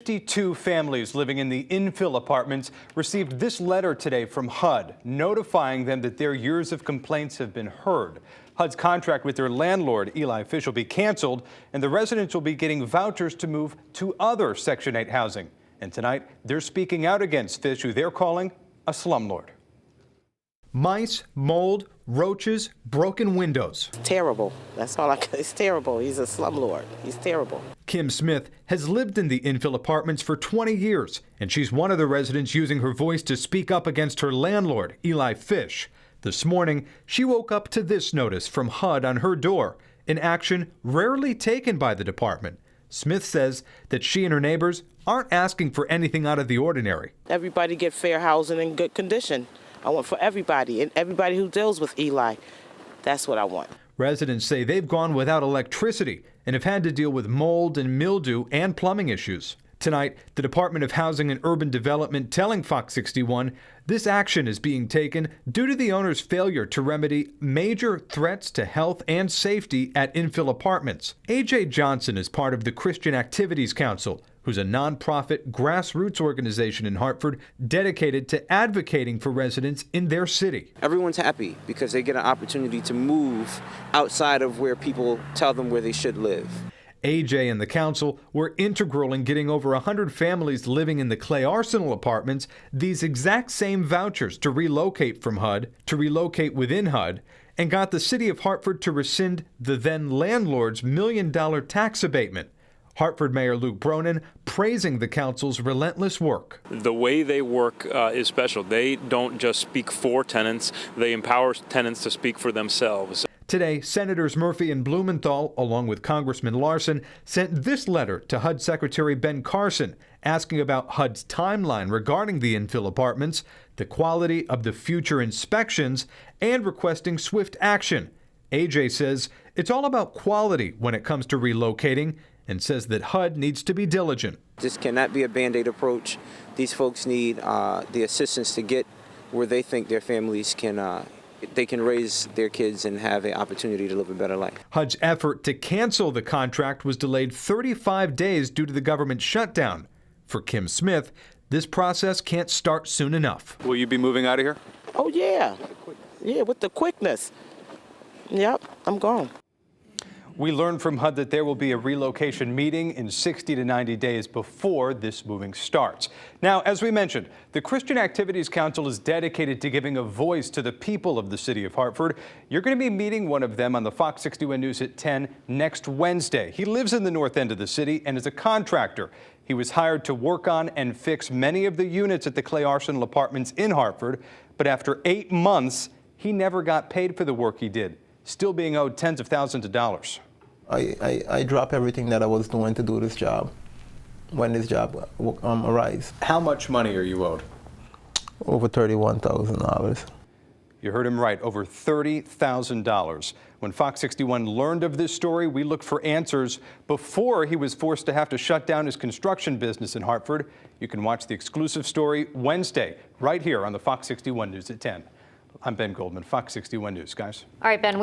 52 families living in the Infill Apartments received this letter today from HUD, notifying them that their years of complaints have been heard. HUD's contract with their landlord, Eli Fish, will be canceled, and the residents will be getting vouchers to move to other Section 8 housing. And tonight, they're speaking out against Fish, who they're calling a slumlord. Mice, mold, roaches, broken windows. Terrible. That's all I can. It's terrible. He's a slumlord. He's terrible. Kim Smith has lived in the Infill Apartments for 20 years, and she's one of the residents using her voice to speak up against her landlord, Eli Fish. This morning, she woke up to this notice from HUD on her door, an action rarely taken by the department. Smith says that she and her neighbors aren't asking for anything out of the ordinary. Everybody get fair housing in good condition. I want for everybody, and everybody who deals with Eli. That's what I want. Residents say they've gone without electricity and have had to deal with mold and mildew and plumbing issues. Tonight, the Department of Housing and Urban Development telling Fox 61 this action is being taken due to the owner's failure to remedy major threats to health and safety at Infill Apartments. A.J. Johnson is part of the Christian Activities Council, who's a nonprofit grassroots organization in Hartford dedicated to advocating for residents in their city. Everyone's happy because they get an opportunity to move outside of where people tell them where they should live. AJ and the council were integral in getting over 100 families living in the Clay Arsenal apartments these exact same vouchers to relocate from HUD, to relocate within HUD, and got the city of Hartford to rescind the then landlord's $1 million tax abatement. Hartford Mayor Luke Bronin praising the council's relentless work. The way they work is special. They don't just speak for tenants, they empower tenants to speak for themselves. Today, Senators Murphy and Blumenthal, along with Congressman Larson, sent this letter to HUD Secretary Ben Carson, asking about HUD's timeline regarding the Infill Apartments, the quality of the future inspections, and requesting swift action. AJ says it's all about quality when it comes to relocating, and says that HUD needs to be diligent. This cannot be a Band-Aid approach. These folks need the assistance to get where they think their families can they can raise their kids and have an opportunity to live a better life. HUD's effort to cancel the contract was delayed 35 days due to the government shutdown. For Kim Smith, this process can't start soon enough. Will you be moving out of here? Oh, yeah. Yeah, with the quickness. Yep, I'm gone. We learned from HUD that there will be a relocation meeting in 60 to 90 days before this moving starts. Now, as we mentioned, the Christian Activities Council is dedicated to giving a voice to the people of the city of Hartford. You're going to be meeting one of them on the Fox 61 News at 10 next Wednesday. He lives in the north end of the city and is a contractor. He was hired to work on and fix many of the units at the Clay Arsenal Apartments in Hartford, but after 8 months, he never got paid for the work he did, still being owed tens of thousands of dollars. I dropped everything that I was doing to do this job when this job arrives. How much money are you owed? Over $31,000. You heard him right, over $30,000. When Fox 61 learned of this story, we looked for answers before he was forced to have to shut down his construction business in Hartford. You can watch the exclusive story Wednesday right here on the Fox 61 News at 10. I'm Ben Goldman, Fox 61 News. Guys. All right, Ben.